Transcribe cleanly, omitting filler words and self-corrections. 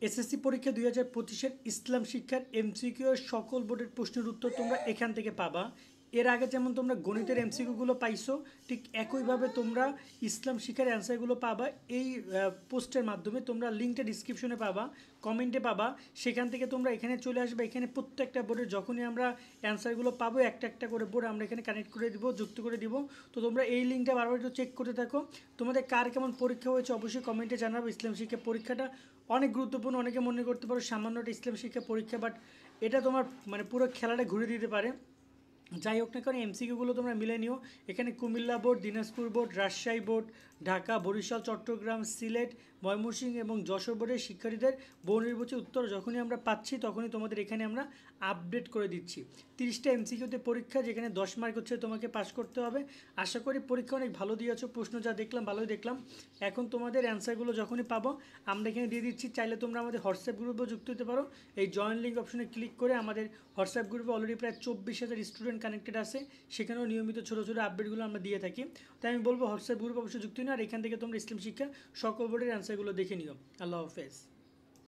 SSC পরীক্ষা 2025-এর ইসলাম শিক্ষার MCQ এর সকল বোর্ডের প্রশ্নের উত্তর তোমরা এখান থেকে পাবা। এর আগে যেমন তোমরা গণিতের এমসিকিউগুলো পাইছো, ঠিক একইভাবে তোমরা ইসলাম শিক্ষার অ্যান্সারগুলো পাবা এই পোস্টের মাধ্যমে। তোমরা লিঙ্কটা ডিসক্রিপশনে পাবা, কমেন্টে পাবা, সেখান থেকে তোমরা এখানে চলে আসবে। এখানে প্রত্যেকটা বোর্ডের যখনই আমরা অ্যান্সারগুলো পাবো একটা একটা করে বোর্ড আমরা এখানে কানেক্ট করে দিব, যুক্ত করে দিব। তো তোমরা এই লিঙ্কটা বারবার একটু চেক করতে থাকো। তোমাদের কার কেমন পরীক্ষা হয়েছে অবশ্যই কমেন্টে জানাবো। ইসলাম শিক্ষা পরীক্ষাটা অনেক গুরুত্বপূর্ণ। অনেকে মনে করতে পারো সামান্য একটা ইসলাম শিক্ষা পরীক্ষা, বাট এটা তোমার মানে পুরো খেলাটা ঘুরে দিতে পারে। যাই হোক না কারণ এমসিকিউগুলো তোমরা মিলে নিও। এখানে Comilla board, Dinajpur board, Rajshahi board, Dhaka, Barishal, Chittagong, Sylhet, Mymensingh এবং যশোর বোর্ডের শিক্ষার্থীদের বহুনির্বাচিত উত্তর যখনই আমরা পাচ্ছি তখনই তোমাদের এখানে আমরা আপডেট করে দিচ্ছি। 30টা এমসিকিউতে পরীক্ষা, যেখানে 10 মার্ক হচ্ছে তোমাকে পাস করতে হবে। আশা করি পরীক্ষা অনেক ভালো দিয়েছো, প্রশ্ন যা দেখলাম ভালোই দেখলাম। এখন তোমাদের অ্যান্সারগুলো যখনই পাবো আমরা এখানে দিয়ে দিচ্ছি। চাইলে তোমরা আমাদের হোয়াটসঅ্যাপ গ্রুপেও যুক্ত হতে পারো। এই জয়েন লিঙ্ক অপশনে ক্লিক করে আমাদের হোয়াটসঅ্যাপ গ্রুপে অলরেডি প্রায় 24,000 স্টুডেন্ট কানেক্টেড আছে। সেখানেও নিয়মিত ছোটো ছোটো আপডেটগুলো আমরা দিয়ে থাকি। তাই আমি বলবো হোয়াটসঅ্যাপ গ্রুপ অবশ্যই যুক্ত নিও, আর এখান থেকে তোমরা ইসলাম শিক্ষা সকল বোর্ডের অ্যান্সারগুলো দেখে নিও। আল্লাহ হাফেজ।